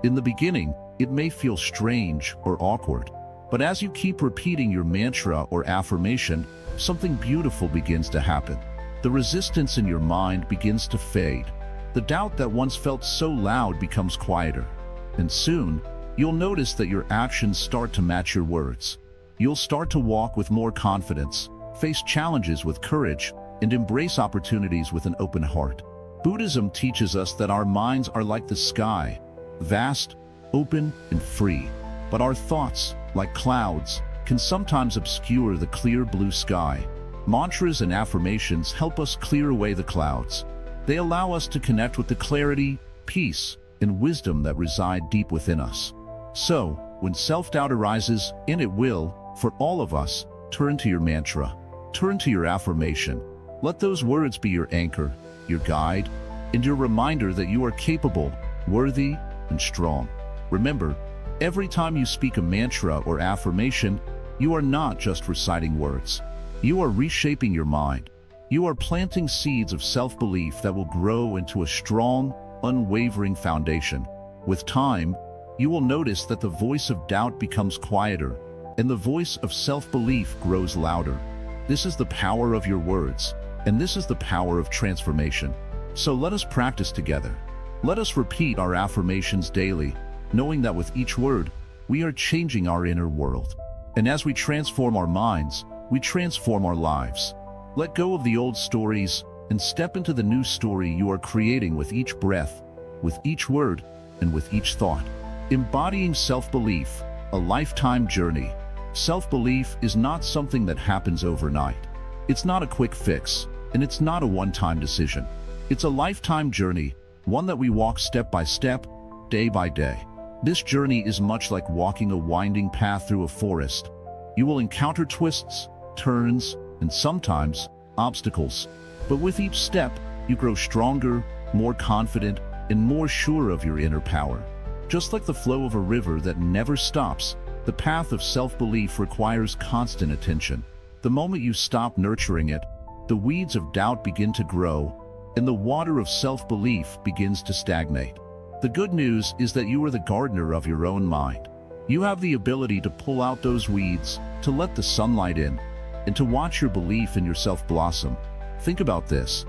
In the beginning, it may feel strange or awkward, but as you keep repeating your mantra or affirmation, something beautiful begins to happen. The resistance in your mind begins to fade. The doubt that once felt so loud becomes quieter. And soon, you'll notice that your actions start to match your words. You'll start to walk with more confidence, face challenges with courage, and embrace opportunities with an open heart. Buddhism teaches us that our minds are like the sky, vast, open, and free. But our thoughts, like clouds, can sometimes obscure the clear blue sky. Mantras and affirmations help us clear away the clouds. They allow us to connect with the clarity, peace, and wisdom that reside deep within us. So, when self-doubt arises, and it will, for all of us, turn to your mantra. Turn to your affirmation. Let those words be your anchor, your guide, and your reminder that you are capable, worthy, and strong. Remember, every time you speak a mantra or affirmation, you are not just reciting words. You are reshaping your mind. You are planting seeds of self-belief that will grow into a strong, unwavering foundation. With time, you will notice that the voice of doubt becomes quieter, and the voice of self-belief grows louder. This is the power of your words, and this is the power of transformation. So let us practice together. Let us repeat our affirmations daily, knowing that with each word, we are changing our inner world. And as we transform our minds, we transform our lives. Let go of the old stories and step into the new story you are creating with each breath, with each word, and with each thought. Embodying self-belief, a lifetime journey. Self-belief is not something that happens overnight. It's not a quick fix, and it's not a one-time decision. It's a lifetime journey, one that we walk step by step, day by day. This journey is much like walking a winding path through a forest. You will encounter twists, turns, and sometimes obstacles. But with each step, you grow stronger, more confident, and more sure of your inner power. Just like the flow of a river that never stops, the path of self-belief requires constant attention. The moment you stop nurturing it, the weeds of doubt begin to grow, and the water of self-belief begins to stagnate. The good news is that you are the gardener of your own mind. You have the ability to pull out those weeds, to let the sunlight in, and to watch your belief in yourself blossom. Think about this.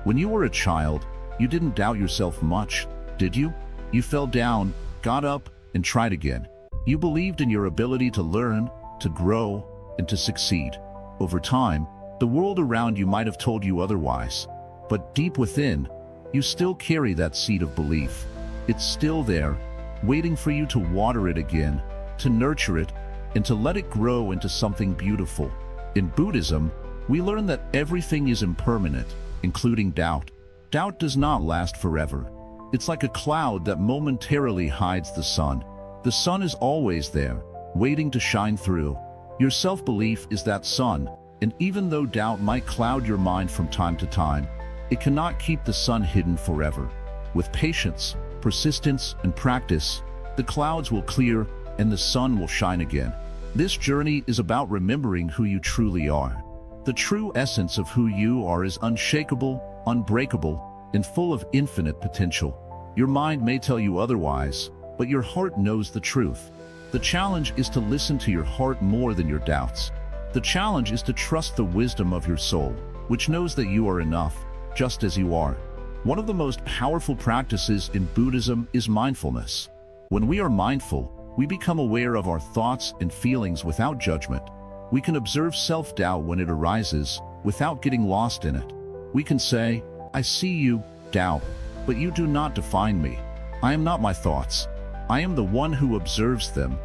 When you were a child, you didn't doubt yourself much, did you? You fell down, got up, and tried again. You believed in your ability to learn, to grow, and to succeed. Over time, the world around you might have told you otherwise, but deep within, you still carry that seed of belief. It's still there, waiting for you to water it again, to nurture it, and to let it grow into something beautiful. In Buddhism, we learn that everything is impermanent, including doubt. Doubt does not last forever. It's like a cloud that momentarily hides the sun. The sun is always there, waiting to shine through. Your self-belief is that sun, and even though doubt might cloud your mind from time to time, it cannot keep the sun hidden forever. With patience, persistence, and practice, the clouds will clear and the sun will shine again. This journey is about remembering who you truly are. The true essence of who you are is unshakable, unbreakable, and full of infinite potential. Your mind may tell you otherwise, but your heart knows the truth. The challenge is to listen to your heart more than your doubts. The challenge is to trust the wisdom of your soul, which knows that you are enough, just as you are. One of the most powerful practices in Buddhism is mindfulness. When we are mindful, we become aware of our thoughts and feelings without judgment. We can observe self-doubt when it arises, without getting lost in it. We can say, "I see you, doubt, but you do not define me. I am not my thoughts. I am the one who observes them."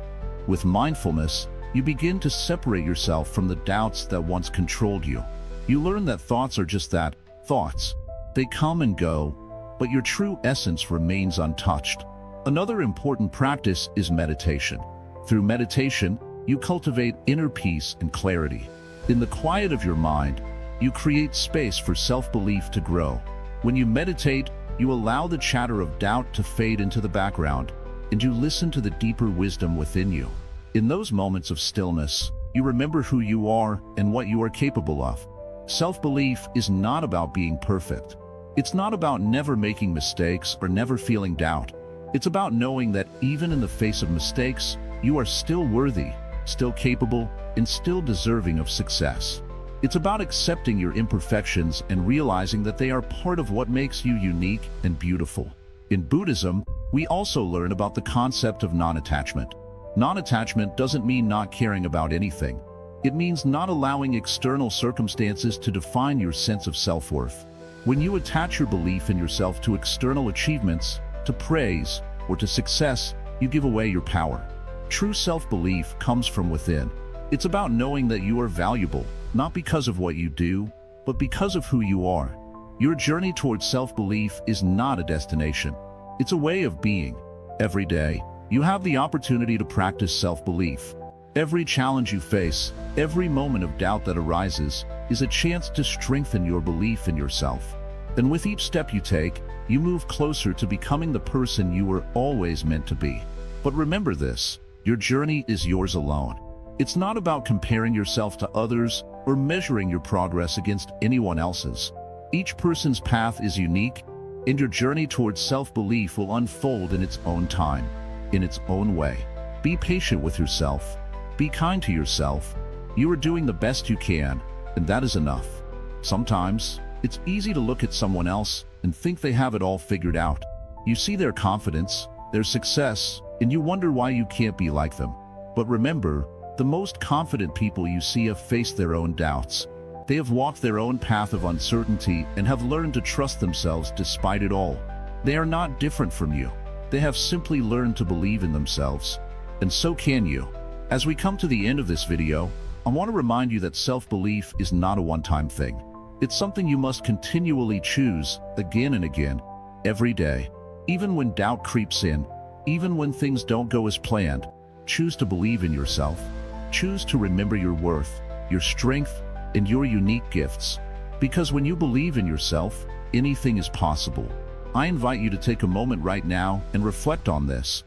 With mindfulness, you begin to separate yourself from the doubts that once controlled you. You learn that thoughts are just that, thoughts. They come and go, but your true essence remains untouched. Another important practice is meditation. Through meditation, you cultivate inner peace and clarity. In the quiet of your mind, you create space for self-belief to grow. When you meditate, you allow the chatter of doubt to fade into the background, and you listen to the deeper wisdom within you. In those moments of stillness, you remember who you are and what you are capable of. Self-belief is not about being perfect. It's not about never making mistakes or never feeling doubt. It's about knowing that even in the face of mistakes, you are still worthy, still capable, and still deserving of success. It's about accepting your imperfections and realizing that they are part of what makes you unique and beautiful. In Buddhism, we also learn about the concept of non-attachment. Non-attachment doesn't mean not caring about anything. It means not allowing external circumstances to define your sense of self-worth. When you attach your belief in yourself to external achievements, to praise, or to success, you give away your power. True self-belief comes from within. It's about knowing that you are valuable, not because of what you do, but because of who you are. Your journey towards self-belief is not a destination. It's a way of being. Every day, you have the opportunity to practice self-belief. Every challenge you face, every moment of doubt that arises, is a chance to strengthen your belief in yourself. And with each step you take, you move closer to becoming the person you were always meant to be. But remember this, your journey is yours alone. It's not about comparing yourself to others or measuring your progress against anyone else's. Each person's path is unique, and your journey towards self-belief will unfold in its own time, in its own way. Be patient with yourself. Be kind to yourself. You are doing the best you can, and that is enough. Sometimes, it's easy to look at someone else and think they have it all figured out. You see their confidence, their success, and you wonder why you can't be like them. But remember, the most confident people you see have faced their own doubts. They have walked their own path of uncertainty and have learned to trust themselves despite it all. They are not different from you. They have simply learned to believe in themselves. And so can you. As we come to the end of this video, I want to remind you that self-belief is not a one-time thing. It's something you must continually choose again and again, every day. Even when doubt creeps in, even when things don't go as planned, choose to believe in yourself. Choose to remember your worth, your strength, and your unique gifts. Because when you believe in yourself, anything is possible. I invite you to take a moment right now and reflect on this.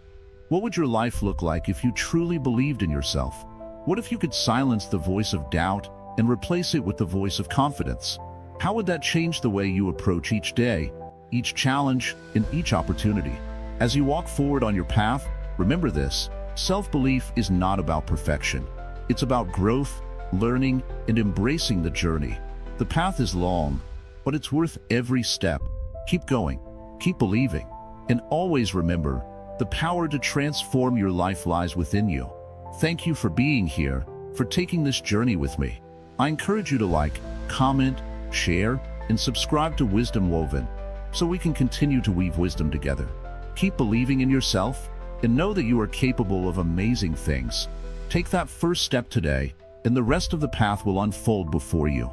What would your life look like if you truly believed in yourself? What if you could silence the voice of doubt and replace it with the voice of confidence? How would that change the way you approach each day, each challenge, and each opportunity? As you walk forward on your path, remember this: self-belief is not about perfection. It's about growth, learning, and embracing the journey. The path is long, but it's worth every step. Keep going, keep believing, and always remember, the power to transform your life lies within you. Thank you for being here, for taking this journey with me. I encourage you to like, comment, share, and subscribe to Wisdom Woven, so we can continue to weave wisdom together. Keep believing in yourself, and know that you are capable of amazing things. Take that first step today, and the rest of the path will unfold before you.